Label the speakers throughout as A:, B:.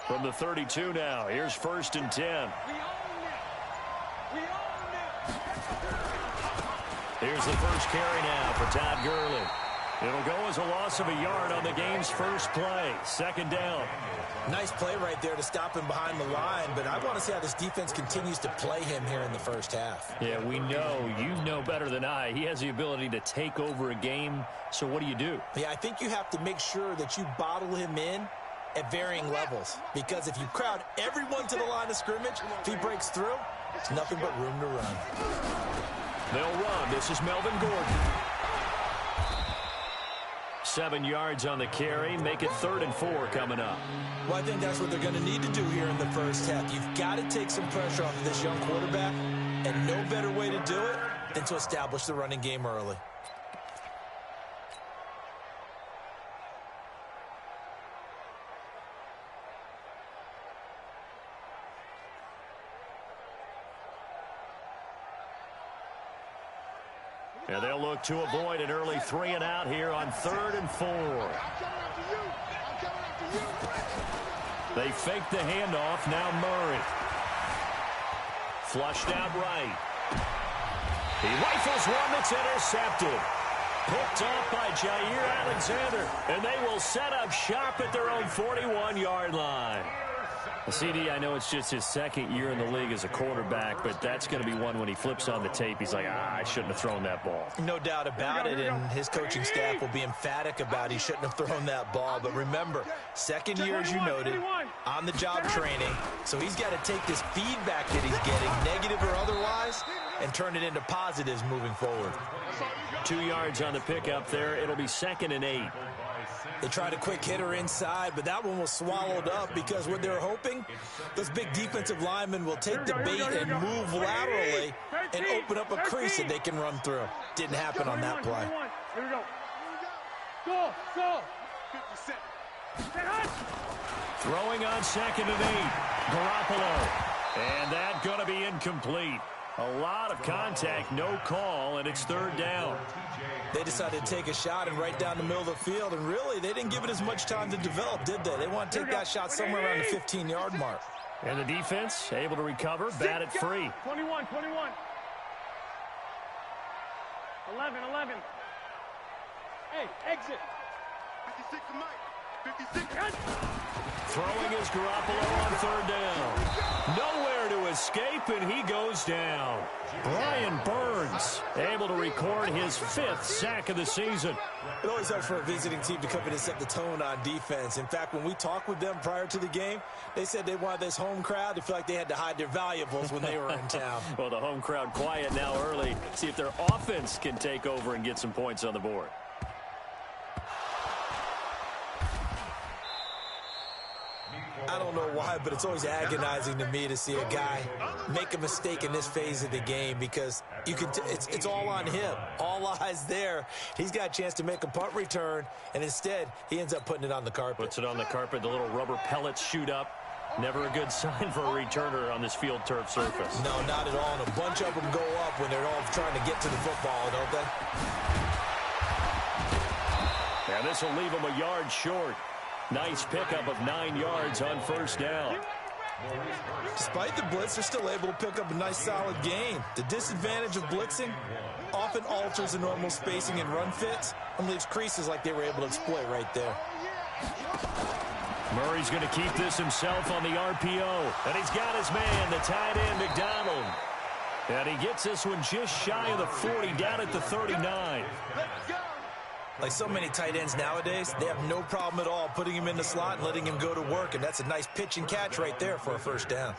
A: From the 32 now, here's 1st and 10. Here's the first carry now for Todd Gurley. It'll go as a loss of a yard on the game's first play. 2nd down.
B: Nice play right there to stop him behind the line, but I want to see how this defense continues to play him here in the first half.
A: Yeah, we know. You know better than I. He has the ability to take over a game, so what do?
B: Yeah, I think you have to make sure that you bottle him in at varying levels, because if you crowd everyone to the line of scrimmage, if he breaks through, it's nothing but room to run.
A: They'll run. This is Melvin Gordon. 7 yards on the carry. Make it 3rd and 4 coming up.
B: Well, I think that's what they're going to need to do here in the first half. You've got to take some pressure off of this young quarterback, and no better way to do it than to establish the running game early.
A: And they'll look to avoid an early 3 and out here on 3rd and 4. They fake the handoff. Now Murray. Flushed out right. He rifles one that's intercepted. Picked off by Jair Alexander. And they will set up shop at their own 41-yard line. CD, I know it's just his 2nd year in the league as a quarterback, but that's going to be one when he flips on the tape. He's like, I shouldn't have thrown that ball.
B: No doubt about it, and his coaching staff will be emphatic about he shouldn't have thrown that ball. But remember, 2nd year, as you noted, on-the-job training. So he's got to take this feedback that he's getting, negative or otherwise, and turn it into positives moving forward.
A: 2 yards on the pickup there. It'll be 2nd and 8.
B: They tried a quick hitter inside, but that one was swallowed up because what they're hoping, those big defensive linemen will take the bait and move laterally and open up a crease that they can run through. Didn't happen on that play.
C: Here we go. Go.
A: Throwing on 2nd and 8. Garoppolo. And that going to be incomplete. A lot of contact, no call, and it's 3rd down.
B: They decided to take a shot and right down the middle of the field, and really, they didn't give it as much time to develop, did they? They want to take that shot somewhere around the 15-yard mark.
A: And the defense able to recover, bat it free.
C: 21. 11. Hey, exit. 56 to Mike. 56.
A: Throwing is Garoppolo on 3rd down. Nowhere to escape, and he goes down. Brian Burns able to record his 5th sack of the season.
B: It always helps for a visiting team to come in and set the tone on defense. In fact, when we talked with them prior to the game, they said they wanted this home crowd to feel like they had to hide their valuables when they were in town.
A: Well, the home crowd quiet now early. See if their offense can take over and get some points on the board.
B: I don't know why, but it's always agonizing to me to see a guy make a mistake in this phase of the game because you can. It's all on him. All eyes there. He's got a chance to make a punt return, and instead he ends up putting it on the carpet.
A: Puts it on the carpet. The little rubber pellets shoot up. Never a good sign for a returner on this field turf surface.
B: No, not at all. And a bunch of them go up when they're all trying to get to the football, don't they?
A: And this will leave them a yard short. Nice pickup of 9 yards on 1st down.
B: Despite the blitz, they're still able to pick up a nice solid gain. The disadvantage of blitzing often alters the normal spacing and run fits and leaves creases like they were able to exploit right there.
A: Murray's going to keep this himself on the RPO. And he's got his man, the tight end, McDonald. And he gets this one just shy of the 40, down at the 39.
B: Like so many tight ends nowadays, they have no problem at all putting him in the slot and letting him go to work, and that's a nice pitch and catch right there for a 1st down.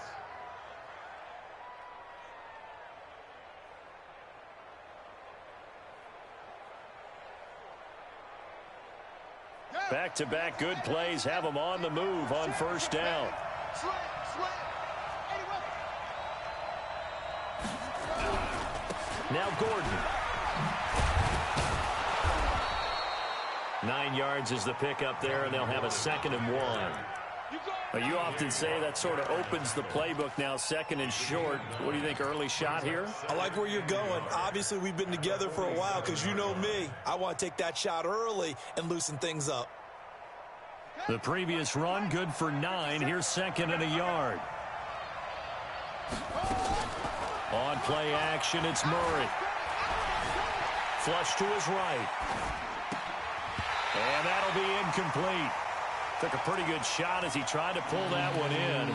A: Back-to-back good plays have them on the move on 1st down. Now Gordon. 9 yards is the pickup there, and they'll have a 2nd and 1. You often say that sort of opens the playbook now, 2nd and short. What do you think, early shot here?
B: I like where you're going. Obviously, we've been together for a while because you know me. I want to take that shot early and loosen things up.
A: The previous run, good for 9. Here's second and a yard. On play action, it's Murray. Flush to his right. And that'll be incomplete. Took a pretty good shot as he tried to pull that one in.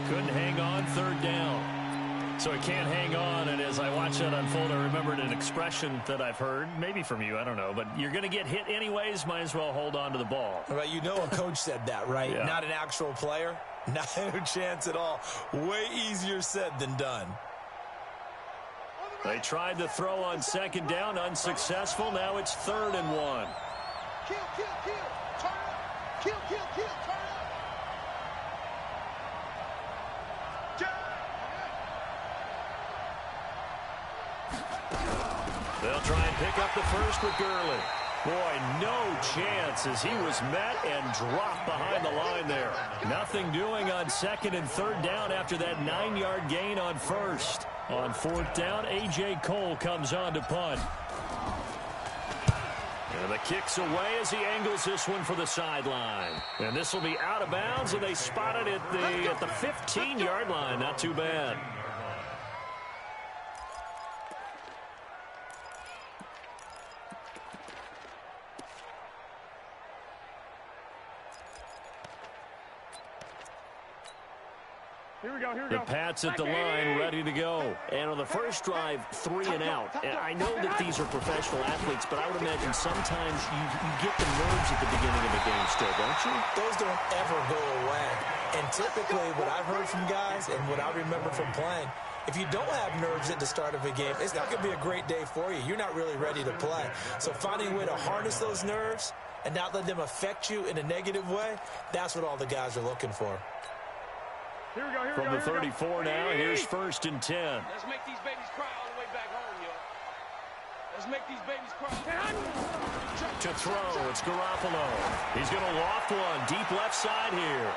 A: Couldn't hang on, third down. So he can't hang on, and as I watch that unfold, I remembered an expression that I've heard, maybe from you, I don't know, but you're going to get hit anyways, might as well hold on to the ball.
B: Well, you know a coach said that, right?
A: Yeah.
B: Not an actual player. Not a chance at all. Way easier said than done.
A: They tried to throw on second down, unsuccessful. Now it's 3rd and 1.
C: Kill, kill, kill. Turn up. Kill, kill, kill. Turn up.
A: They'll try and pick up the first with Gurley. Boy, no chance as he was met and dropped behind the line there. Nothing doing on 2nd and 3rd down after that 9-yard gain on 1st. On 4th down, A.J. Cole comes on to punt. And the kick's away as he angles this one for the sideline. And this will be out of bounds, and they spot it at the 15-yard line. Not too bad. The Pats at the line, ready to go. And on the first drive, 3 and out. And I know that these are professional athletes, but I would imagine sometimes you get the nerves at the beginning of a game still, don't you?
B: Those don't ever go away. And typically what I've heard from guys and what I remember from playing, if you don't have nerves at the start of a game, it's not going to be a great day for you. You're not really ready to play. So finding a way to harness those nerves and not let them affect you in a negative way, that's what all the guys are looking for.
A: From the 34 now, here's 1st and 10.
C: Let's make these babies cry all the way back home, yo. Let's make these babies cry.
A: To throw, it's Garoppolo. He's going to loft one, deep left side here.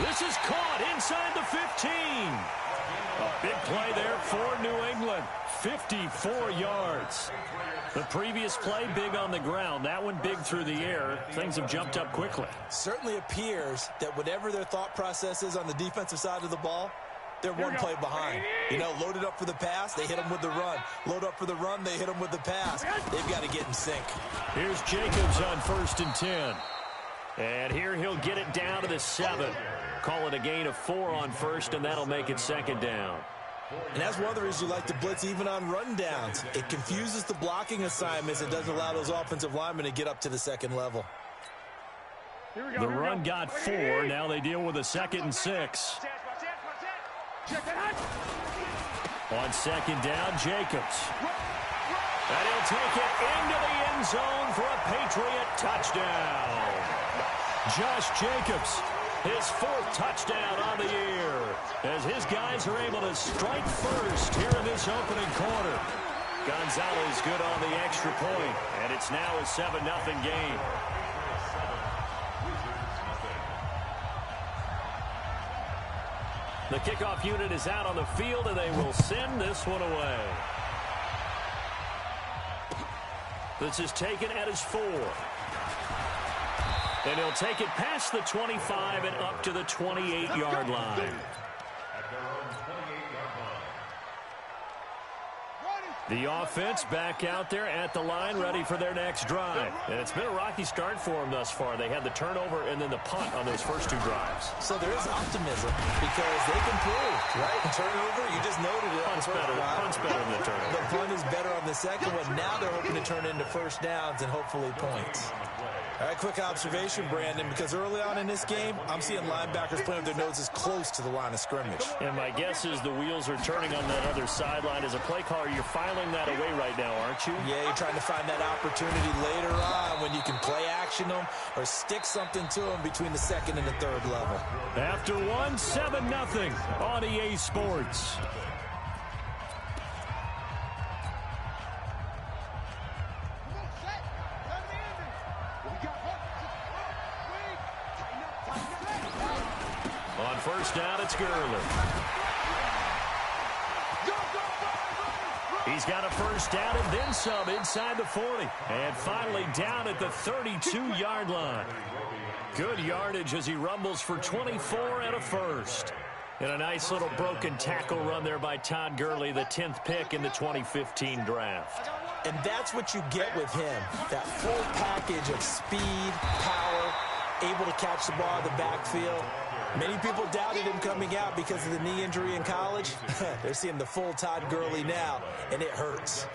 A: This is caught inside the 15. A big play there for New England. 54 yards. The previous play, big on the ground. That one big through the air. Things have jumped up quickly.
B: Certainly appears that whatever their thought process is on the defensive side of the ball, they're one play behind. You know, loaded up for the pass, they hit them with the run. Load up for the run, they hit them with the pass. They've got to get in sync.
A: Here's Jacobs on 1st and 10. And here he'll get it down to the 7. Call it a gain of 4 on 1st, and that'll make it 2nd down.
B: And that's one of the reasons you like to blitz even on rundowns. It confuses the blocking assignments. It doesn't allow those offensive linemen to get up to the 2nd level.
A: The run got 4. Now they deal with a 2nd and 6. On 2nd down, Jacobs. And he'll take it into the end zone for a Patriot touchdown. Josh Jacobs, his 4th touchdown on the year, as his guys are able to strike first here in this opening quarter. Gonzalez good on the extra point, and it's now a 7-0 game. The kickoff unit is out on the field, and they will send this one away. This is taken at his 4. And he'll take it past the 25 and up to the 28-yard line. The offense back out there at the line, ready for their next drive. And it's been a rocky start for them thus far. They had the turnover and then the punt on those first 2 drives.
B: So there is optimism because they can prove, right? Turnover, you just noted it.
A: Punt's better than the turnover.
B: The punt is better on the second one. Now they're hoping to turn into first downs and hopefully points. All right, quick observation, Brandon, because early on in this game, I'm seeing linebackers playing with their noses close to the line of scrimmage.
A: And my guess is the wheels are turning on that other sideline. As a play caller, you're filing that away right now, aren't you?
B: Yeah, you're trying to find that opportunity later on when you can play action them or stick something to them between the 2nd and the 3rd level.
A: After 1, 7-0 on EA Sports. On 1st down, it's Gurley. He's got a 1st down and then some inside the 40. And finally down at the 32-yard line. Good yardage as he rumbles for 24 and a first. And a nice little broken tackle run there by Todd Gurley, the 10th pick in the 2015 draft.
B: And that's what you get with him, that full package of speed, power, able to catch the ball in the backfield. Many people doubted him coming out because of the knee injury in college. They're seeing the full Todd Gurley now, and it hurts.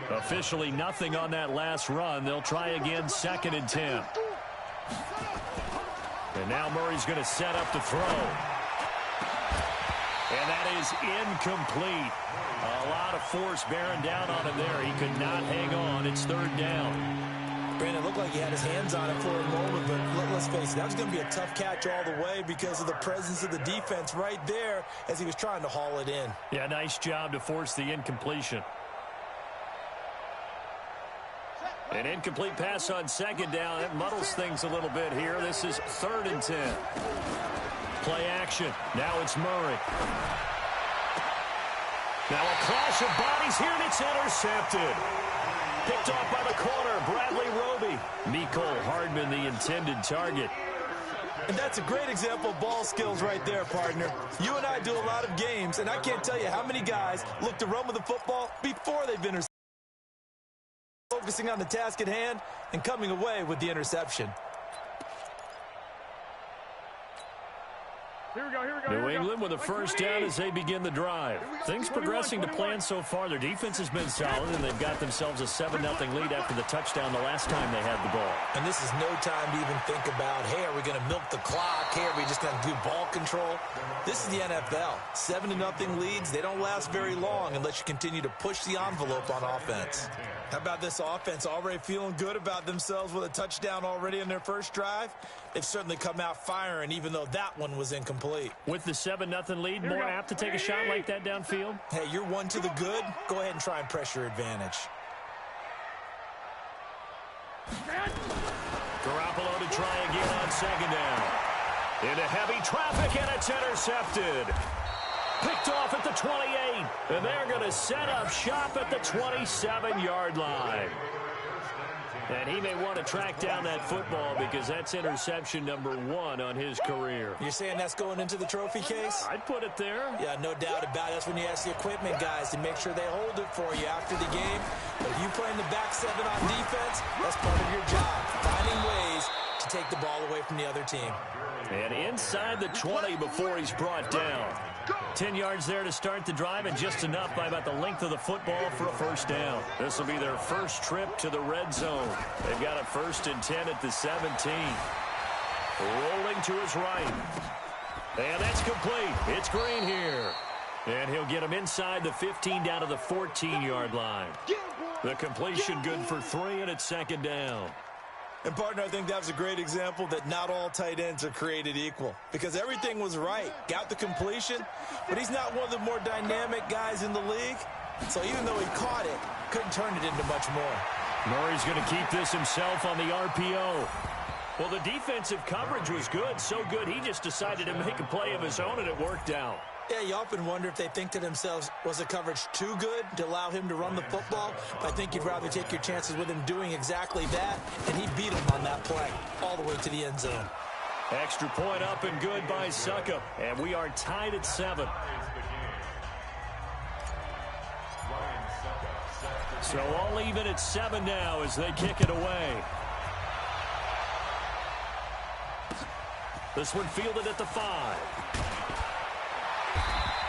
A: Officially nothing on that last run. They'll try again, 2nd and 10. And now Murray's going to set up to throw. And that is incomplete. A lot of force bearing down on him there. He could not hang on. It's 3rd down.
B: Brandon, looked like he had his hands on it for a moment, but let's face it, that was going to be a tough catch all the way because of the presence of the defense right there as he was trying to haul it in.
A: Yeah, nice job to force the incompletion. An incomplete pass on 2nd down. It muddles things a little bit here. This is 3rd and 10. Play action. Now it's Murray. Now a clash of bodies here, and it's intercepted. Picked off by the corner, Bradley Roby. Mecole Hardman, the intended target.
B: And that's a great example of ball skills right there, partner. You and I do a lot of games, and I can't tell you how many guys look to run with the football before they've intercepted. Focusing on the task at hand and coming away with the interception.
C: Here we go.
A: New England with a first down as they begin the drive. Things progressing to plan so far. Their defense has been solid, and they've got themselves a 7-0 lead after the touchdown the last time they had the ball.
B: And this is no time to even think about, hey, are we going to milk the clock? Hey, are we just going to do ball control? This is the NFL. 7-0 leads, they don't last very long unless you continue to push the envelope on offense. How about this offense already feeling good about themselves with a touchdown already in their first drive? They've certainly come out firing, even though that one was incomplete.
A: With the 7-0 lead, more apt to take a shot like that downfield?
B: Hey, you're one to the good. Go ahead and try and press your advantage.
A: Garoppolo to try again on 2nd down. Into heavy traffic, and it's intercepted. Picked off at the 28, and they're going to set up shop at the 27-yard line. And he may want to track down that football because that's interception number 1 on his career.
B: You're saying that's going into the trophy case?
A: I'd put it there.
B: Yeah, no doubt about it. That's when you ask the equipment guys to make sure they hold it for you after the game. But if you play in the back 7 on defense, that's part of your job, finding ways to take the ball away from the other team.
A: And inside the 20 before he's brought down. 10 yards there to start the drive, and just enough by about the length of the football for a first down. This will be their first trip to the red zone. They've got a 1st and 10 at the 17. Rolling to his right. And that's complete. It's Green here. And he'll get him inside the 15 down to the 14-yard line. The completion good for 3, and it's 2nd down.
B: And, partner, I think that was a great example that not all tight ends are created equal because everything was right. Got the completion, but he's not one of the more dynamic guys in the league. So even though he caught it, couldn't turn it into much more.
A: Murray's going to keep this himself on the RPO. Well, the defensive coverage was good, so good he just decided to make a play of his own, and it worked out.
B: Yeah, you often wonder if they think to themselves, was the coverage too good to allow him to run the football? I think you'd rather take your chances with him doing exactly that, and he beat him on that play all the way to the end zone.
A: Extra point up and good by Suckup, and we are tied at 7. So all even at 7 now as they kick it away. This one fielded at the 5.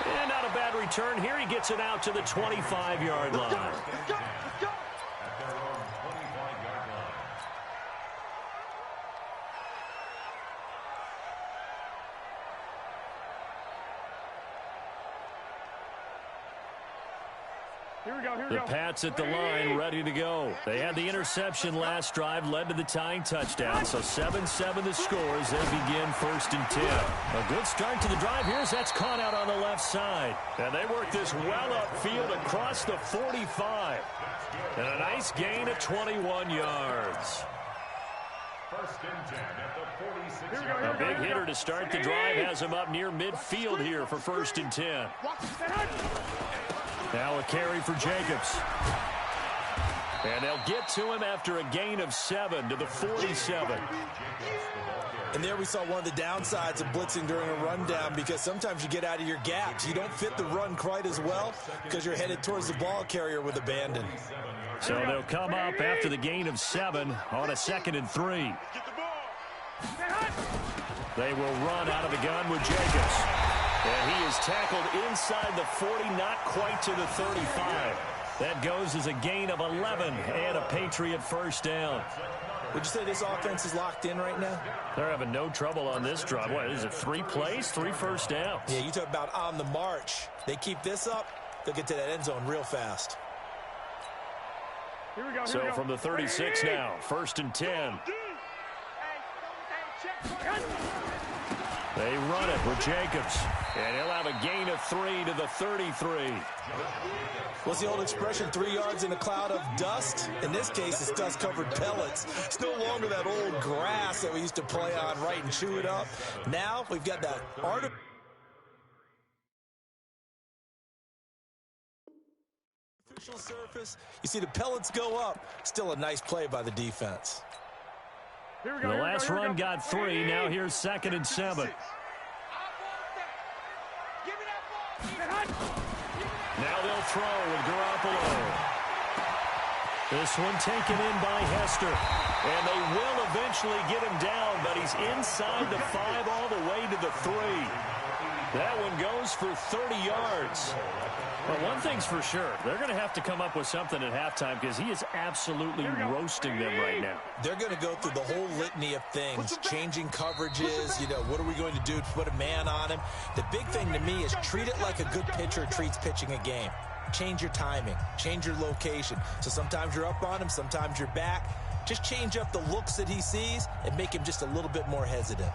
A: And not a bad return here. He gets it out to the 25-yard line. The Pats at the line, ready to go. They had the interception last drive, led to the tying touchdown. So 7-7 the score as they begin 1st and 10. A good start to the drive here as that's caught out on the left side. And they work this well upfield across the 45. And a nice gain of 21 yards. A big hitter to start the drive has him up near midfield here for 1st and 10. Now a carry for Jacobs. And they'll get to him after a gain of 7 to the 47.
B: And there we saw one of the downsides of blitzing during a rundown, because sometimes you get out of your gaps. You don't fit the run quite as well because you're headed towards the ball carrier with abandon.
A: So they'll come up after the gain of 7 on a 2nd and 3. They will run out of the gun with Jacobs. And he is tackled inside the 40, not quite to the 35. That goes as a gain of 11 and a Patriot first down.
B: Would you say this offense is locked in right now?
A: They're having no trouble on this drive. What is it, 3 plays, 3 first downs?
B: Yeah, you talk about on the march. They keep this up, they'll get to that end zone real fast.
C: Here we go.
A: So from the 36 now, 1st and 10. They run it with Jacobs, and he'll have a gain of 3 to the 33.
B: What's the old expression, 3 yards in a cloud of dust? In this case, it's dust-covered pellets. It's no longer that old grass that we used to play on, right, and chew it up. Now we've got that artificial surface. You see the pellets go up. Still a nice play by the defense.
C: Here we go.
A: The last run got 3. Now here's 2nd and 7. Now they'll throw with Garoppolo. This one taken in by Hester. And they will eventually get him down, but he's inside the 5 all the way to the 3. That one goes for 30 yards. Well, one thing's for sure. They're going to have to come up with something at halftime, because he is absolutely roasting them right now.
B: They're going to go through the whole litany of things, changing coverages, what are we going to do to put a man on him? The big thing to me is treat it like a good pitcher treats pitching a game. Change your timing, change your location. So sometimes you're up on him, sometimes you're back. Just change up the looks that he sees and make him just a little bit more hesitant.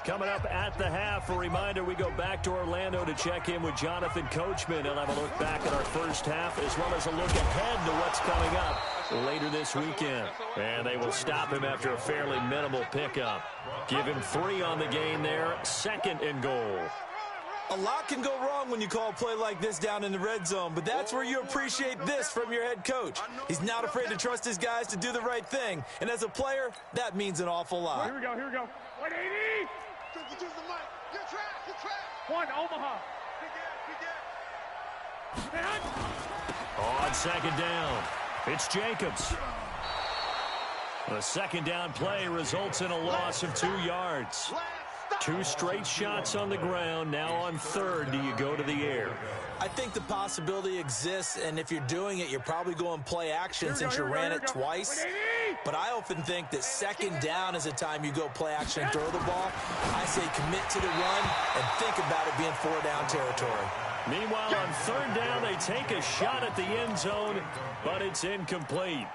A: Coming up at the half, a reminder, we go back to Orlando to check in with Jonathan Coachman and have a look back at our first half, as well as a look ahead to what's coming up later this weekend. And they will stop him after a fairly minimal pickup. Give him 3 on the game there, 2nd and goal.
B: A lot can go wrong when you call a play like this down in the red zone, but that's where you appreciate this from your head coach. He's not afraid to trust his guys to do the right thing, and as a player, that means an awful lot.
C: Here we go. 180.
D: You're trapped.
C: 1, Omaha.
A: On 2nd down, it's Jacobs. The 2nd down play results in a loss of 2 yards. 2 straight shots on the ground. Now on 3rd, do you go to the air?
B: I think the possibility exists, and if you're doing it, you're probably going play action since you ran it twice. But I often think that 2nd down is a time you go play action and throw the ball. I say commit to the run and think about it being 4-down territory.
A: Meanwhile, on 3rd down, they take a shot at the end zone, but it's incomplete.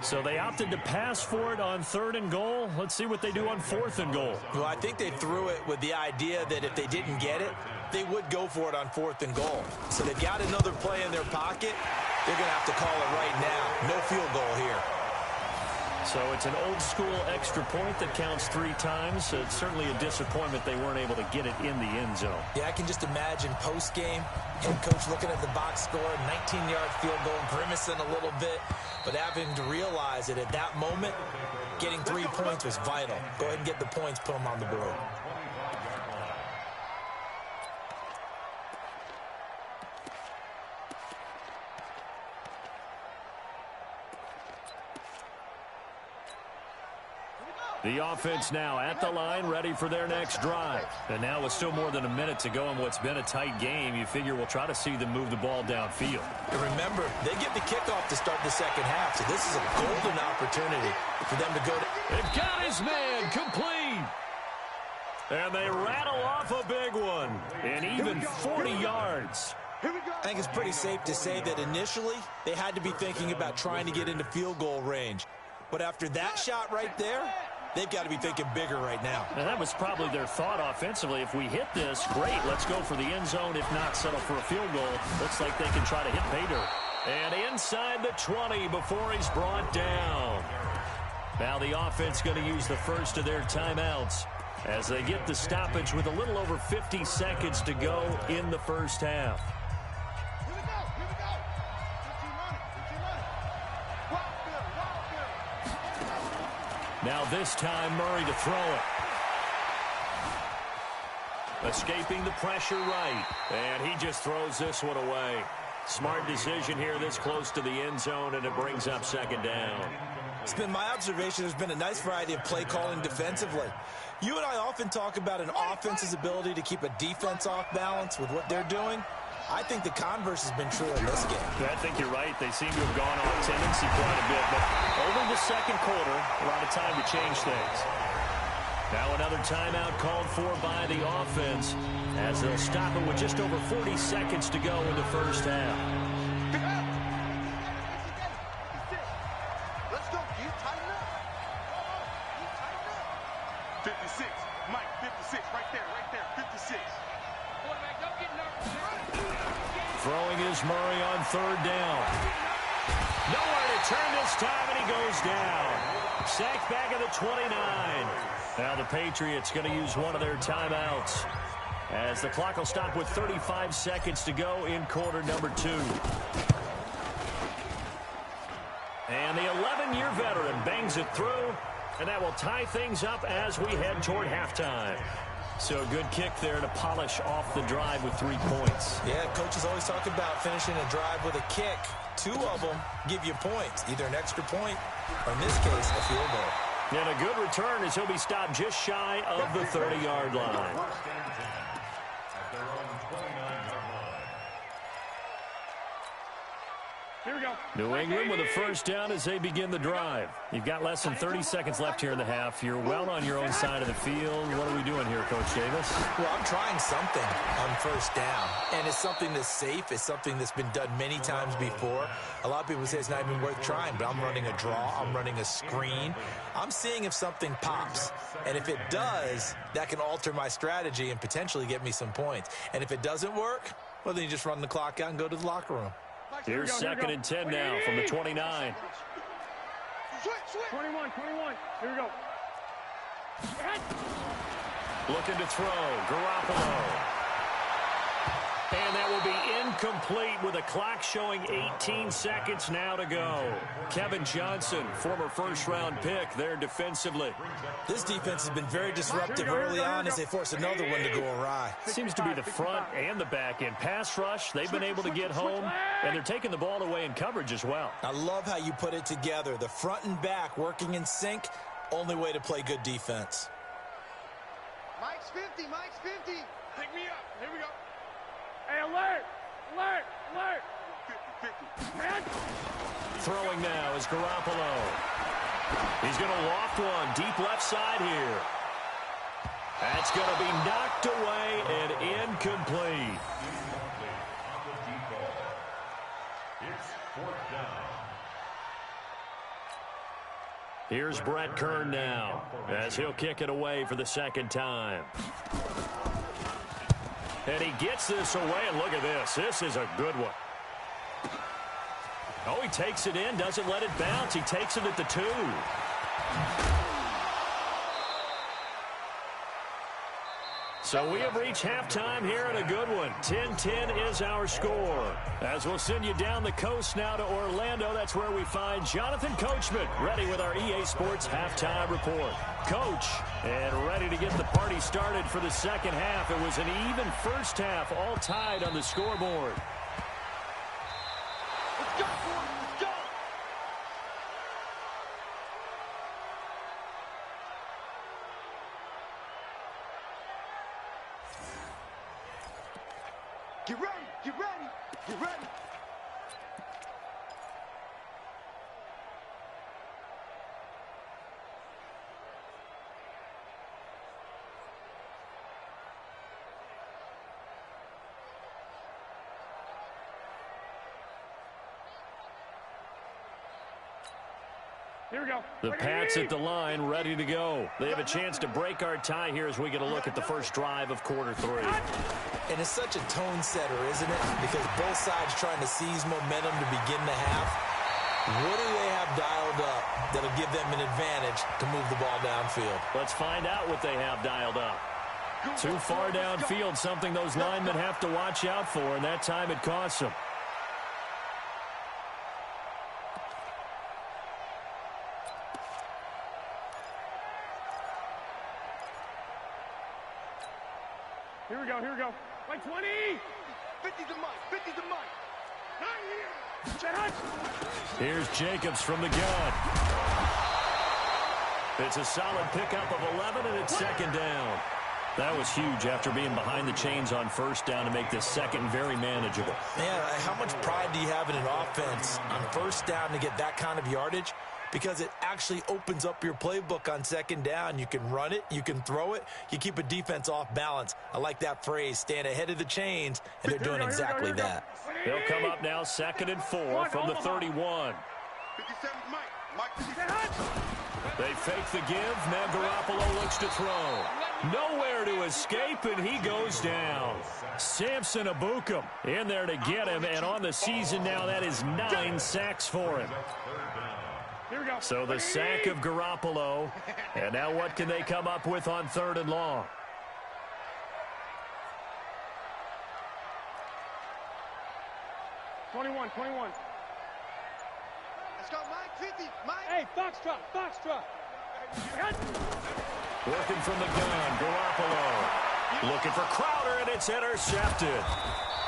A: So they opted to pass for it on 3rd and goal. Let's see what they do on 4th and goal.
B: Well, I think they threw it with the idea that if they didn't get it, they would go for it on 4th and goal. So they've got another play in their pocket. They're going to have to call it right now. No field goal here.
A: So it's an old-school extra point that counts 3 times. It's certainly a disappointment they weren't able to get it in the end zone.
B: Yeah, I can just imagine post-game, head coach looking at the box score, 19-yard field goal, grimacing a little bit, but having to realize that at that moment, getting 3 points was vital. Go ahead and get the points, put them on the board.
A: The offense now at the line, ready for their next drive. And now with still more than a minute to go in what's been a tight game, you figure we'll try to see them move the ball downfield.
B: And remember, they get the kickoff to start the 2nd half, so this is a golden opportunity for them to go to...
A: They've got his man complete. And they rattle off a big one. And even 40 yards.
B: I think it's pretty safe to say that initially they had to be thinking about trying to get into field goal range. But after that shot right there, they've got to be thinking bigger right now.
A: And that was probably their thought offensively. If we hit this, great, let's go for the end zone. If not, settle for a field goal. Looks like they can try to hit pay dirt. And inside the 20 before he's brought down. Now the offense going to use the first of their timeouts. as they get the stoppage with a little over 50 seconds to go in the first half.
D: Here we go. Here we go. Keep
A: Now this time, Murray to throw it. Escaping the pressure right. And he just throws this one away. Smart decision here this close to the end zone, and it brings up second down.
B: It's been my observation there's been a nice variety of play calling defensively. You and I often talk about an offense's ability to keep a defense off balance with what they're doing. I think the converse has been true in this game.
A: I think you're right. They seem to have gone off tendency quite a bit, but over the second quarter, a lot of time to change things. Now another timeout called for by the offense as they'll stop it with just over 40 seconds to go in the first half.
D: Let's go. Keep tighten up. Keep tighten up.
C: 56. Mike, 56. Right there. 56. Quarterback, don't get nervous.
A: Throwing is Murray on third down. Nowhere to turn this time, and he goes down. Sacked back at the 29. Now the Patriots going to use one of their timeouts as the clock will stop with 35 seconds to go in quarter number 2. And the 11-year veteran bangs it through, and that will tie things up as we head toward halftime. So a good kick there to polish off the drive with 3 points.
B: Yeah, coaches always talk about finishing a drive with a kick. 2 of them give you points, either an extra point or, in this case, a field goal.
A: And a good return as he'll be stopped just shy of the 30-yard line.
C: Here we go.
A: New England with a first down as they begin the drive. You've got less than 30 seconds left here in the half. You're well on your own side of the field. What are we doing here, Coach Davis?
B: Well, I'm trying something on first down, and it's something that's safe. It's something that's been done many times before. A lot of people say it's not even worth trying, but I'm running a draw. I'm running a screen. I'm seeing if something pops, and if it does, that can alter my strategy and potentially get me some points. And if it doesn't work, well, then you just run the clock out and go to the locker room.
A: Here's second and 10 now from the 29.
D: Switch.
C: 21. Here we go.
A: Looking to throw. Garoppolo. And that will be incomplete with a clock showing 18 seconds now to go. Kevin Johnson, former first-round pick there defensively.
B: This defense has been very disruptive early on as they force another one to go awry.
A: Seems to be the front and the back end. Pass rush, they've been able to get home, and they're taking the ball away in coverage as well.
B: I love how you put it together. The front and back working in sync, only way to play good defense.
D: Mike's 50.
C: Pick me up. Here we go. Hey, alert. 50. Man.
A: Throwing now is Garoppolo. He's going to loft one deep left side here. That's going to be knocked away and incomplete. Here's Brett Kern now as he'll kick it away for the second time. And he gets this away, and look at this. This is a good one. Oh, he takes it in, doesn't let it bounce. He takes it at the 2. So we have reached halftime here in a good one. 10-10 is our score. As we'll send you down the coast now to Orlando, that's where we find Jonathan Coachman ready with our EA Sports halftime report. Coach, and ready to get the party started for the second half. It was an even first half, all tied on the scoreboard.
D: Let's go, let's go. Get ready.
C: Here we go.
A: The Pats at the line, ready to go. They have a chance to break our tie here as we get a look at the first drive of quarter 3.
B: And it's such a tone setter, isn't it? Because both sides trying to seize momentum to begin the half. What do they have dialed up that'll give them an advantage to move the ball downfield?
A: Let's find out what they have dialed up. Too far downfield, something those linemen have to watch out for, and that time it costs them.
C: Here we go, here we go. Like 20! 50 to Mike, 50 to Mike. Not here! Jet Hutch!
A: Here's Jacobs from the gun. It's a solid pickup of 11, and it's second down. That was huge after being behind the chains on first down to make this second very manageable.
B: Man, how much pride do you have in an offense on first down to get that kind of yardage? Because it actually opens up your playbook on second down. You can run it, you can throw it, you keep a defense off balance. I like that phrase, staying ahead of the chains, and they're doing exactly that.
A: They'll come up now 2nd and 4 from the 31.
C: 57 Mike. Mike 57.
A: They fake the give. Now Garoppolo looks to throw. Nowhere to escape, and he goes down. Samson Abukum in there to get him, and on the season now, that is 9 sacks for him. So the sack of Garoppolo, and now what can they come up with on 3rd and long?
C: Twenty-one. Let's go, Mike. 50. Mike. Hey, Foxtrot.
A: Working from the gun, Garoppolo. Looking for Crowder, and it's intercepted.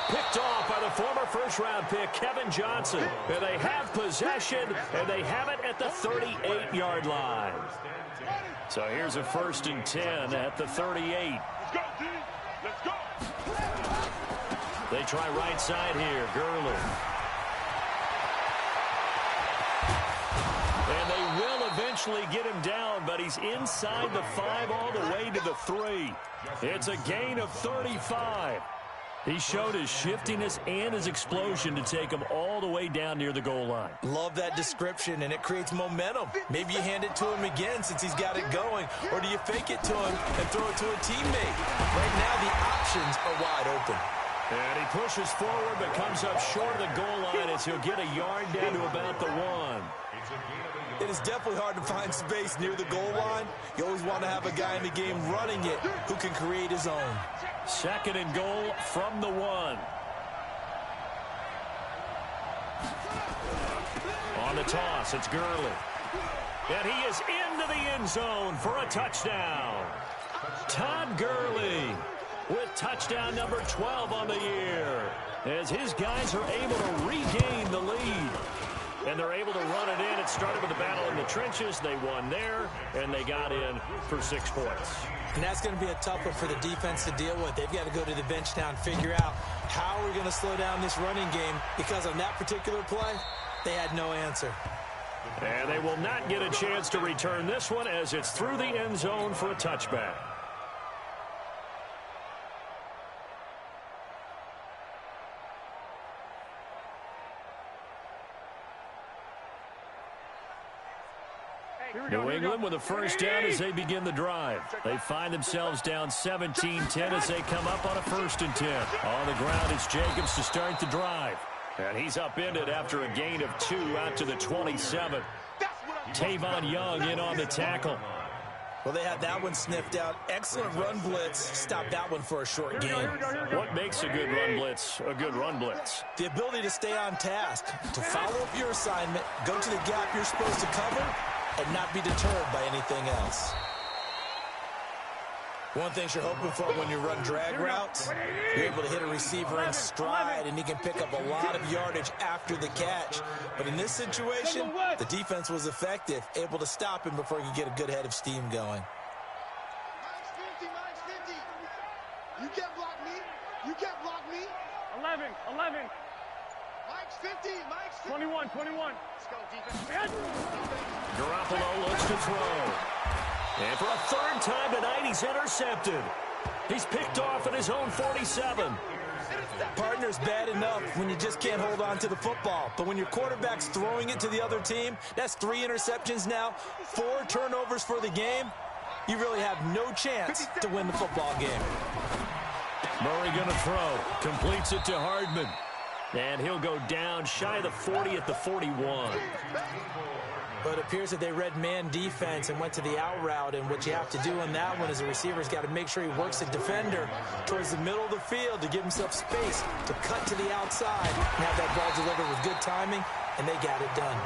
A: Picked off by the former first-round pick, Kevin Johnson. And they have possession, and they have it at the 38-yard line. So here's a 1st and 10 at the 38.
C: Let's go, D. Let's go.
A: They try right side here, Gurley. And they will eventually get him down, but he's inside the 5 all the way to the 3. It's a gain of 35. He showed his shiftiness and his explosion to take him all the way down near the goal line.
B: Love that description, and it creates momentum. Maybe you hand it to him again since he's got it going, or do you fake it to him and throw it to a teammate? Right now, the options are wide open.
A: And he pushes forward but comes up short of the goal line as he'll get a yard down to about the 1.
B: It is definitely hard to find space near the goal line. You always want to have a guy in the game running it who can create his own.
A: 2nd and goal from the 1. On the toss, it's Gurley. And he is into the end zone for a touchdown. Todd Gurley with touchdown number 12 on the year, as his guys are able to regain the lead. And they're able to run it in. It started with a battle in the trenches. They won there, and they got in for 6 points.
B: And that's going to be a tough one for the defense to deal with. They've got to go to the bench now and figure out how we're going to slow down this running game, because on that particular play, they had no answer.
A: And they will not get a chance to return this one as it's through the end zone for a touchback. New England with a first down as they begin the drive. They find themselves down 17-10 as they come up on a 1st and 10. On the ground, it's Jacobs to start the drive. And he's upended after a gain of 2 out to the 27. Tavon Young in on the tackle.
B: Well, they had that one sniffed out. Excellent run blitz. Stop that one for a short gain.
A: What makes a good run blitz a good run blitz?
B: The ability to stay on task, to follow up your assignment, go to the gap you're supposed to cover, and not be deterred by anything else. One thing you're hoping for when you run drag routes, you're able to hit a receiver in stride, and he can pick up a lot of yardage after the catch. But in this situation, the defense was effective, able to stop him before he could get a good head of steam going.
D: Mike's 50, Mike's 50. You can't block me. You can't block me.
C: 11.
D: Mike's 50, Mike's 50.
C: 21.
D: Let's go, defense.
A: Garoppolo looks to throw. And for a 3rd time tonight, he's intercepted. He's picked off at his own 47.
B: Partner's bad enough when you just can't hold on to the football. But when your quarterback's throwing it to the other team, that's 3 interceptions now, 4 turnovers for the game. You really have no chance to win the football game.
A: Murray going to throw. Completes it to Hardman. And he'll go down shy of the 40 at the 41.
B: But it appears that they read man defense and went to the out route. And what you have to do on that one is the receiver's got to make sure he works the defender towards the middle of the field to give himself space to cut to the outside and have that ball delivered with good timing, and they got it done.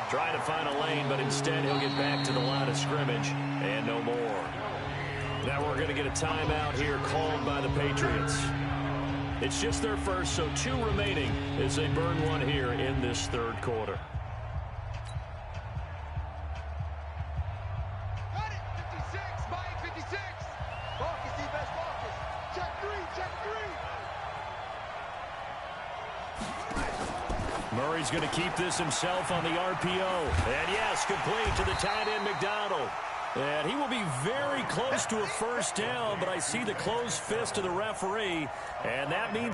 A: Trying to find a lane, but instead he'll get back to the line of scrimmage and no more. Now we're going to get a timeout here called by the Patriots. It's just their first, so 2 remaining as they burn one here in this third quarter.
D: Got it. 56, Mike, 56. Marcus, defense, Marcus. Check 3, check 3.
A: Murray's going to keep this himself on the RPO. And yes, complete to the tight end, McDonald. And he will be very close to a first down, but I see the closed fist of the referee, and that means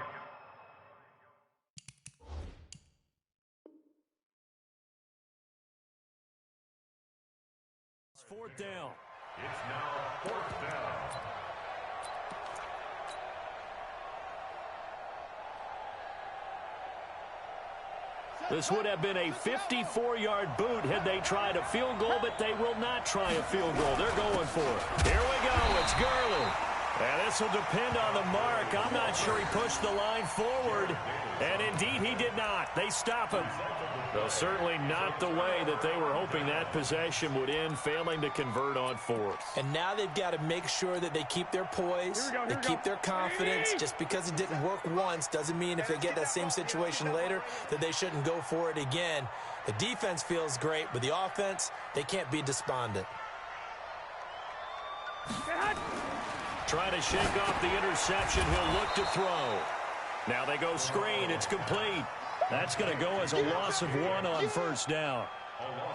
A: it's 4th down.
E: It's now 4th down.
A: This would have been a 54-yard boot had they tried a field goal, but they will not try a field goal. They're going for it. Here we go. It's Gurley. And this will depend on the mark. I'm not sure he pushed the line forward. And indeed, he did not. They stop him. Though certainly not the way that they were hoping that possession would end, failing to convert on 4th.
B: And now they've got to make sure that they keep their poise, they keep their confidence. Just because it didn't work once doesn't mean if they get that same situation later that they shouldn't go for it again. The defense feels great, but the offense, they can't be despondent.
A: Trying to shake off the interception. He'll look to throw. Now they go screen. It's complete. That's going to go as a loss of 1 on first down.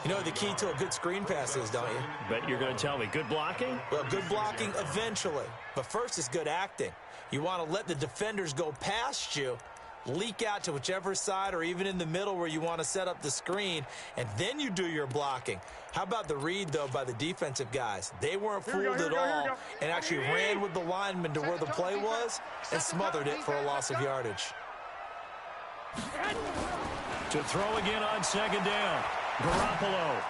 B: You know what the key to a good screen pass is, don't you?
A: Bet you're going to tell me. Good blocking?
B: Well, good blocking eventually. But first is good acting. You want to let the defenders go past you, leak out to whichever side or even in the middle where you want to set up the screen, and then you do your blocking. How about the read, though, by the defensive guys? They weren't fooled at all and actually ran with the lineman to where the play was and smothered it for a loss of yardage.
A: To throw again on 2nd down. Garoppolo.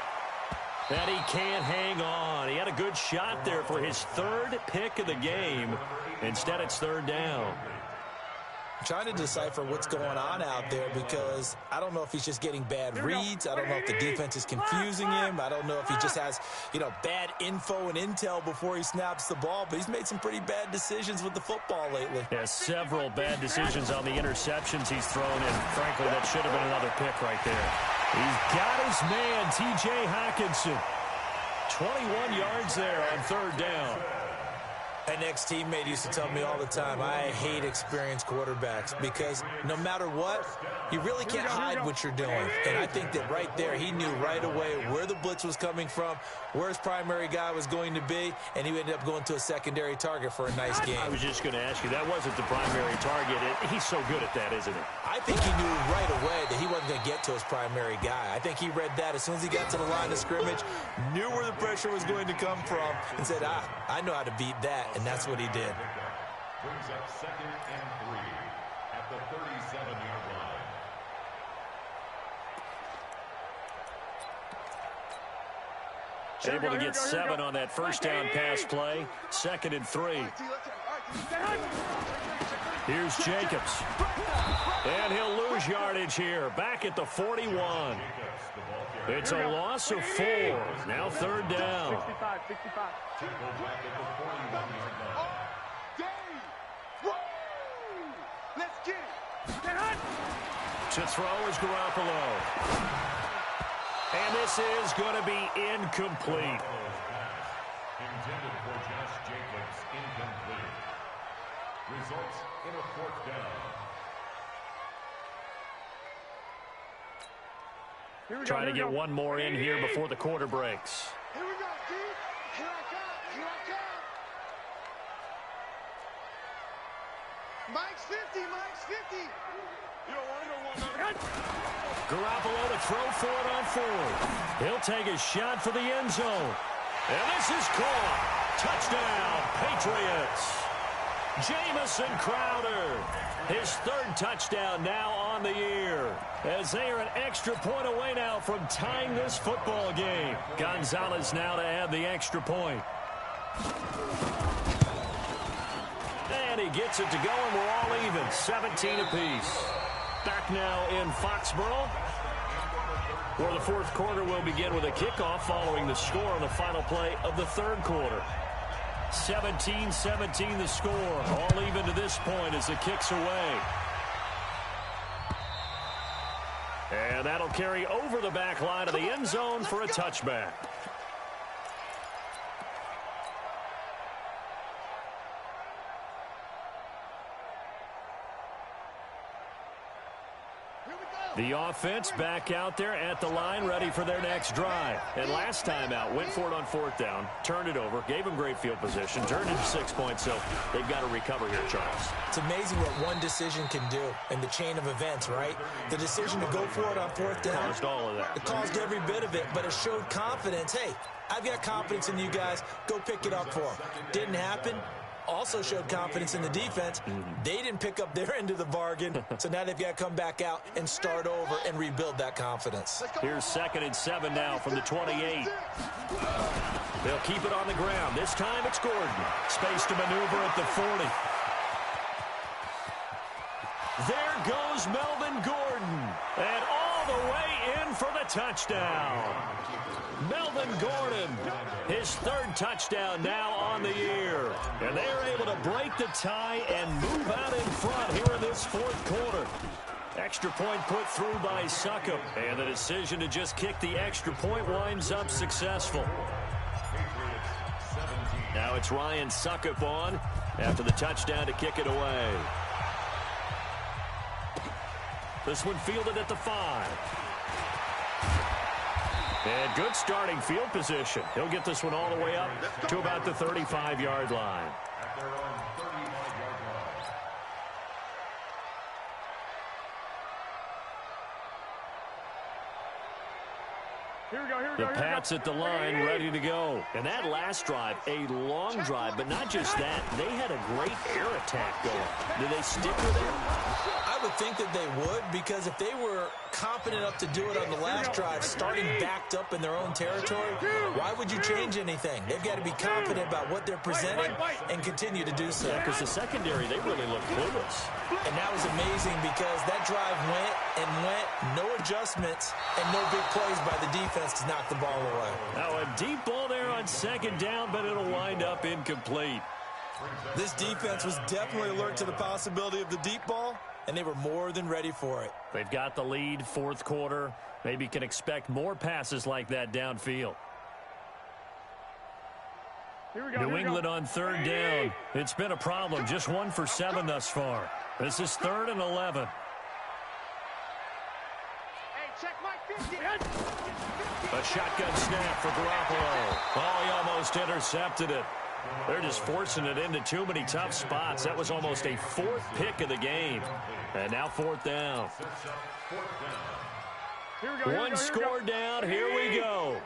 A: And he can't hang on. He had a good shot there for his 3rd pick of the game. Instead, it's 3rd down.
B: I'm trying to decipher what's going on out there because I don't know if he's just getting bad reads. I don't know if the defense is confusing him. I don't know if he just has, bad info and intel before he snaps the ball. But he's made some pretty bad decisions with the football lately.
A: Yeah, several bad decisions on the interceptions he's thrown, and frankly, that should have been another pick right there. He's got his man, T.J. Hockenson. 21 yards there on 3rd down.
B: An ex-teammate used to tell me all the time, I hate experienced quarterbacks because no matter what, you really can't hide what you're doing. And I think that right there, he knew right away where the blitz was coming from, where his primary guy was going to be, and he ended up going to a secondary target for a nice game.
A: I was just going to ask you, that wasn't the primary target. He's so good at that, isn't he?
B: I think he knew right away that he wasn't going to get to his primary guy. I think he read that as soon as he got to the line of scrimmage, knew where the pressure was going to come from, and said, I know how to beat that. And that's what he did.
E: Brings up 2nd and 3 at the 37-yard line.
A: Able to get 7 on that first down pass play. 2nd and 3. Here's Jacobs. And he'll lose yardage here. Back at the 41. It's a loss of 4. Now 3rd down.
D: 65. Let's get it.
A: To throw is Garoppolo. And this is going to be incomplete.
E: Intended for Josh Jacobs, incomplete. Results in a 4th down.
A: Trying to get one more in here before the quarter breaks.
D: Here we go, Steve. Here I come. Mike's 50. You don't want it.
A: Garoppolo to throw for it on 4th. He'll take a shot for the end zone. And this is caught. Touchdown, Patriots. Jamison Crowder. His third touchdown now on the year. As they are an extra point away now from tying this football game. Gonzalez now to add the extra point. And he gets it to go, and we're all even. 17 apiece. Back now in Foxborough, where the fourth quarter will begin with a kickoff following the score on the final play of the third quarter. 17-17 the score. All even to this point as the kick's away. And that'll carry over the back line of the end zone for a touchback. The offense back out there at the line, ready for their next drive. And last time out, went for it on fourth down, turned it over, gave them great field position, turned into 6 points, so they've got to recover here, Charles.
B: It's amazing what one decision can do in the chain of events, right? The decision to go for it on fourth down.
A: Caused all of that.
B: It caused every bit of it, but it showed confidence. Hey, I've got confidence in you guys. Go pick it up for them. Didn't happen. Also showed confidence in the defense. They didn't pick up their end of the bargain, so now they've got to come back out and start over and rebuild that confidence.
A: Here's 2nd and 7 now from the 28. They'll keep it on the ground. This time it's Gordon. Space to maneuver at the 40. There goes Melvin Gordon. And all the way in for the touchdown. Melvin Gordon, his third touchdown now on the year. And they are able to break the tie and move out in front here in this fourth quarter. Extra point put through by Suckup. And the decision to just kick the extra point winds up successful. Now it's Ryan Suckup on after the touchdown to kick it away. This one fielded at the 5. And good starting field position. He'll get this one all the way up to about the 35-yard line. The Pats at the line, ready to go. And that last drive, a long drive, but not just that. They had a great air attack going. Did they stick with it?
B: I would think that they would, because if they were confident enough to do it on the last drive, starting backed up in their own territory, why would you change anything? They've got to be confident about what they're presenting and continue to do so.
A: Yeah, because the secondary, they really look clueless.
B: And that was amazing because that drive went, no adjustments, and no big plays by the defense to knock the ball away.
A: Now a deep ball there on 2nd down, but it'll wind up incomplete.
B: This defense was definitely alert to the possibility of the deep ball, and they were more than ready for it.
A: They've got the lead, fourth quarter. Maybe can expect more passes like that downfield. New England on 3rd down. It's been a problem. Just 1 for 7 thus far. This is 3rd and 11. A shotgun snap for Garoppolo. Oh, he almost intercepted it. They're just forcing it into too many tough spots. That was almost a 4th pick of the game. And now 4th down. One score down. Here we go.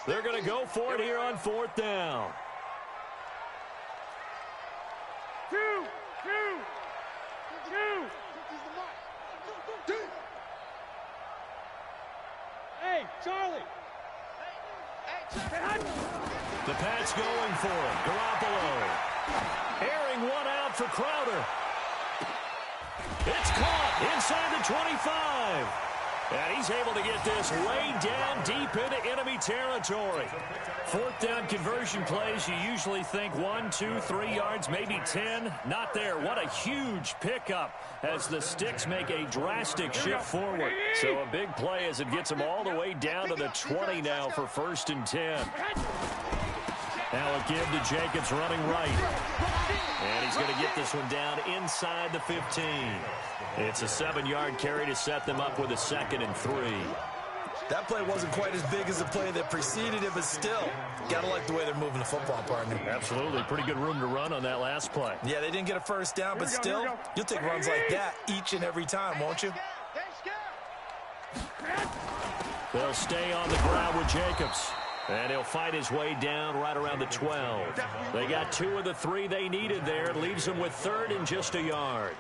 A: They're going to go for it here on 4th down.
C: Two. Hey, Charlie.
A: The Pats going for it. Garoppolo. Airing one out for Crowder. It's caught inside the 25. And he's able to get this way down deep into enemy territory. 4th down conversion plays, you usually think 1, 2, 3 yards, maybe 10. Not there. What a huge pickup as the Sticks make a drastic shift forward. So a big play as it gets them all the way down to the 20 now for 1st and 10. Now a give to Jacobs running right. And he's going to get this one down inside the 15. It's a 7-yard carry to set them up with a 2nd and 3.
B: That play wasn't quite as big as the play that preceded it, but still, got to like the way they're moving the football, partner.
A: Absolutely. Pretty good room to run on that last play.
B: Yeah, they didn't get a 1st down, but still, you'll take runs like that each and every time, won't you?
A: They'll stay on the ground with Jacobs. And he'll fight his way down right around the 12. They got 2 of the 3 they needed there. Leaves them with 3rd and just a yard.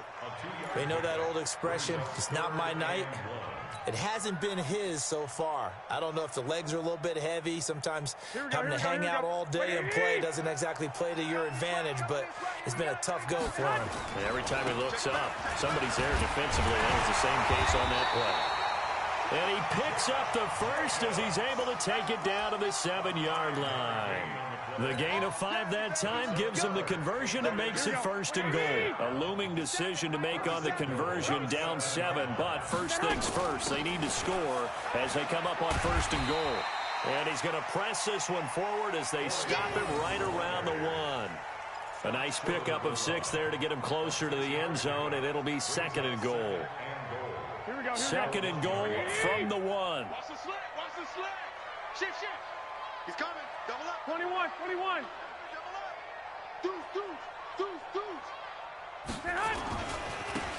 B: They know that old expression, it's not my night. It hasn't been his so far. I don't know if the legs are a little bit heavy. Sometimes having to hang out all day and play doesn't exactly play to your advantage, but it's been a tough go for him.
A: And every time he looks up, somebody's there defensively. That was the same case on that play. And he picks up the first as he's able to take it down to the 7-yard line. The gain of 5 that time gives him the conversion and makes it 1st and goal. A looming decision to make on the conversion, down 7. But first things first, they need to score as they come up on 1st and goal. And he's going to press this one forward as they stop him right around the 1. A nice pickup of 6 there to get him closer to the end zone, and it'll be 2nd and goal. 2nd and goal from the 1.
C: Watch the slant. Watch the slant. Shift.
D: He's coming. Double up.
C: 21.
D: Double up. Deuce.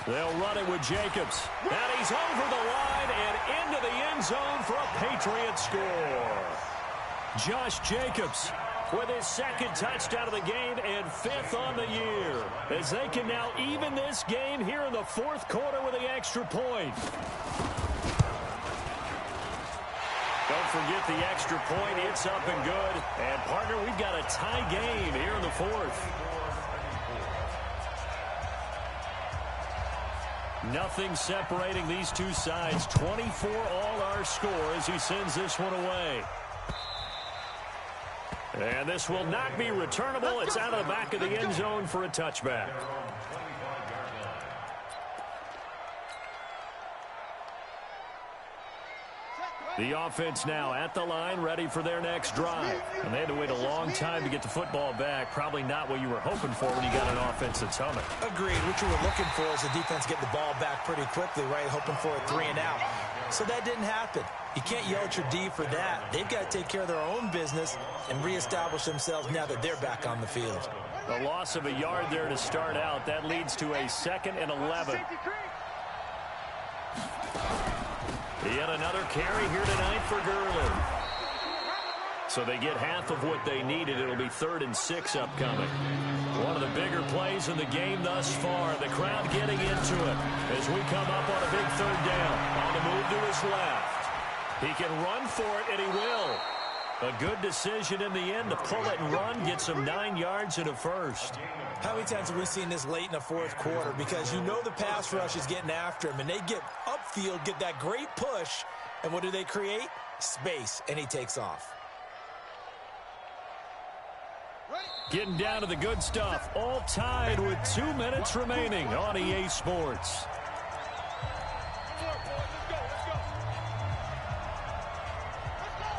A: They'll run it with Jacobs. And he's over the line and into the end zone for a Patriot score. Josh Jacobs with his 2nd touchdown of the game and 5th on the year, as they can now even this game here in the 4th quarter with the extra point. Don't forget the extra point. It's up and good. And, partner, we've got a tie game here in the 4th. Nothing separating these two sides. 24 all our score as he sends this one away. And this will not be returnable. It's out of the back of the end zone for a touchback. The offense now at the line, ready for their next drive. And they had to wait a long time to get the football back. Probably not what you were hoping for when you got an offense that's humming.
B: Agreed. What you were looking for is the defense get the ball back pretty quickly, right? Hoping for a 3 and out. So that didn't happen. You can't yell at your D for that. They've got to take care of their own business and reestablish themselves now that they're back on the field.
A: A loss of a yard there to start out. That leads to a 2nd and 11. Yet another carry here tonight for Gurley. So they get half of what they needed. It'll be 3rd and 6 upcoming. One of the bigger plays in the game thus far. The crowd getting into it as we come up on a big 3rd down. On the move to his left. He can run for it, and he will. A good decision in the end to pull it and run. Gets him 9 yards and a 1st.
B: How many times have we seen this late in the 4th quarter? Because you know the pass rush is getting after him, and they get upfield, get that great push, and what do they create? Space, and he takes off.
A: Getting down to the good stuff. All tied with 2 minutes remaining on EA Sports.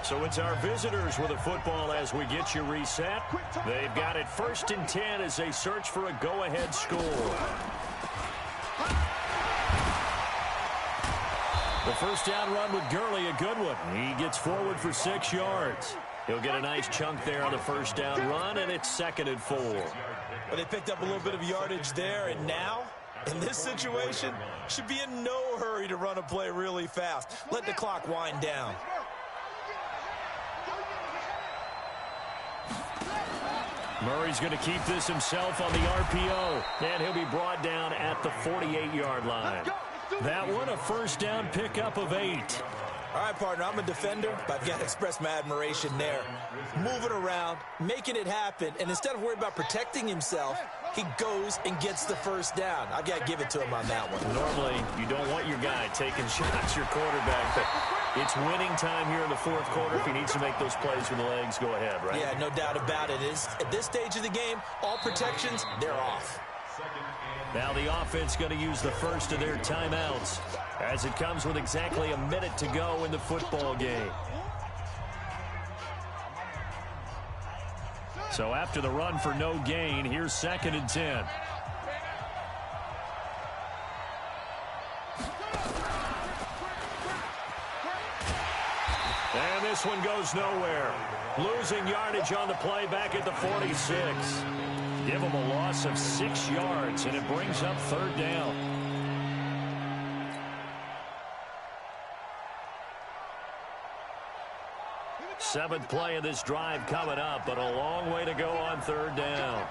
A: So it's our visitors with a football as we get you reset. They've got it 1st and 10 as they search for a go-ahead score. The 1st down run with Gurley, a good one. He gets forward for 6 yards. He'll get a nice chunk there on the 1st down run, and it's 2nd and 4.
B: Well, they picked up a little bit of yardage there, and now, in this situation, should be in no hurry to run a play really fast. Let the clock wind down.
A: Murray's going to keep this himself on the RPO, and he'll be brought down at the 48-yard line. That one, a 1st down pickup of 8.
B: All right, partner, I'm a defender, but I've got to express my admiration there. Moving around, making it happen, and instead of worrying about protecting himself, he goes and gets the 1st down. I've got to give it to him on that one.
A: Normally, you don't want your guy taking shots, your quarterback, but it's winning time here in the 4th quarter. If he needs to make those plays with the legs, go ahead, right?
B: Yeah, no doubt about it. At this stage of the game, all protections, they're off.
A: Now the offense going to use the first of their timeouts as it comes with exactly a minute to go in the football game. So after the run for no gain, here's 2nd and 10. And this one goes nowhere. Losing yardage on the play back at the 46. Give them a loss of 6 yards, and it brings up 3rd down. Seventh play of this drive coming up, but a long way to go on 3rd down.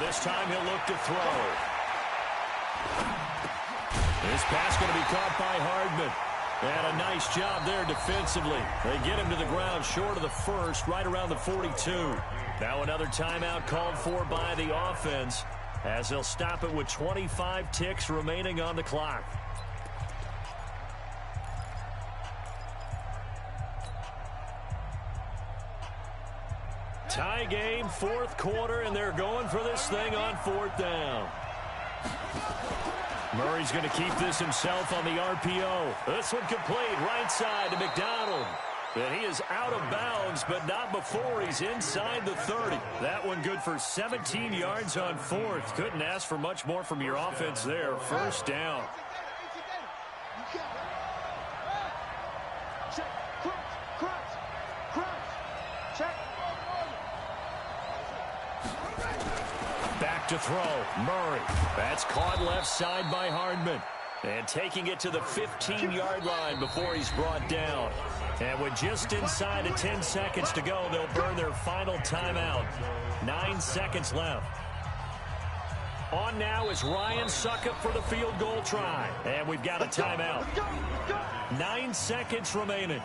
A: This time he'll look to throw. This pass going to be caught by Hardman. And a nice job there defensively. They get him to the ground short of the first, right around the 42. Now another timeout called for by the offense as they'll stop it with 25 ticks remaining on the clock. Tie game, fourth quarter, and they're going for this thing on fourth down. Murray's going to keep this himself on the RPO. This one complete, right side to McDonald. And he is out of bounds, but not before he's inside the 30. That one good for 17 yards on fourth. Couldn't ask for much more from your offense there. First down. Back to throw. Murray. That's caught left side by Hardman. And taking it to the 15-yard line before he's brought down. And with just inside of 10 seconds to go, they'll burn their final timeout. 9 seconds left. On now is Ryan Suckup for the field goal try. And we've got a timeout. 9 seconds remaining.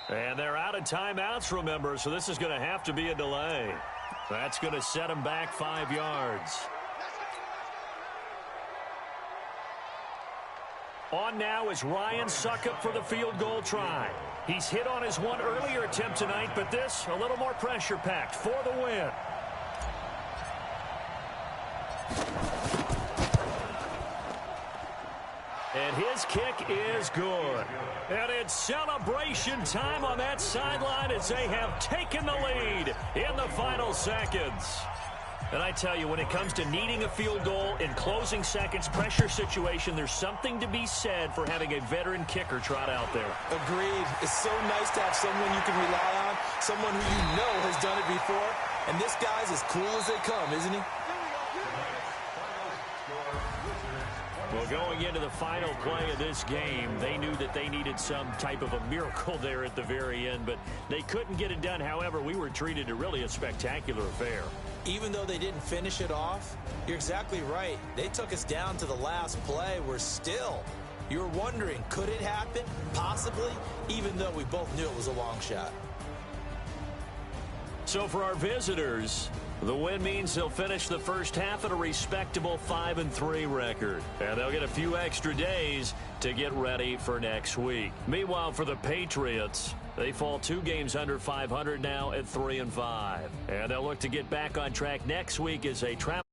A: And they're out of timeouts, remember, so this is going to have to be a delay. That's going to set them back 5 yards. On now is Ryan Suckup for the field goal try. He's hit on his one earlier attempt tonight, but this a little more pressure-packed for the win. And his kick is good. And it's celebration time on that sideline as they have taken the lead in the final seconds. And I tell you, when it comes to needing a field goal in closing seconds, pressure situation, there's something to be said for having a veteran kicker trot out there.
B: Agreed. It's so nice to have someone you can rely on, someone who you know has done it before. And this guy's as cool as they come, isn't he?
A: Well, going into the final play of this game, they knew that they needed some type of a miracle there at the very end, but they couldn't get it done. However, we were treated to really a spectacular affair.
B: Even though they didn't finish it off, you're exactly right. They took us down to the last play. We're still. You were wondering, could it happen? Possibly, even though we both knew it was a long shot.
A: So for our visitors, the win means they'll finish the first half at a respectable 5-3 record. And they'll get a few extra days to get ready for next week. Meanwhile, for the Patriots, they fall 2 games under 500 now at 3-5. And they'll look to get back on track next week as they travel.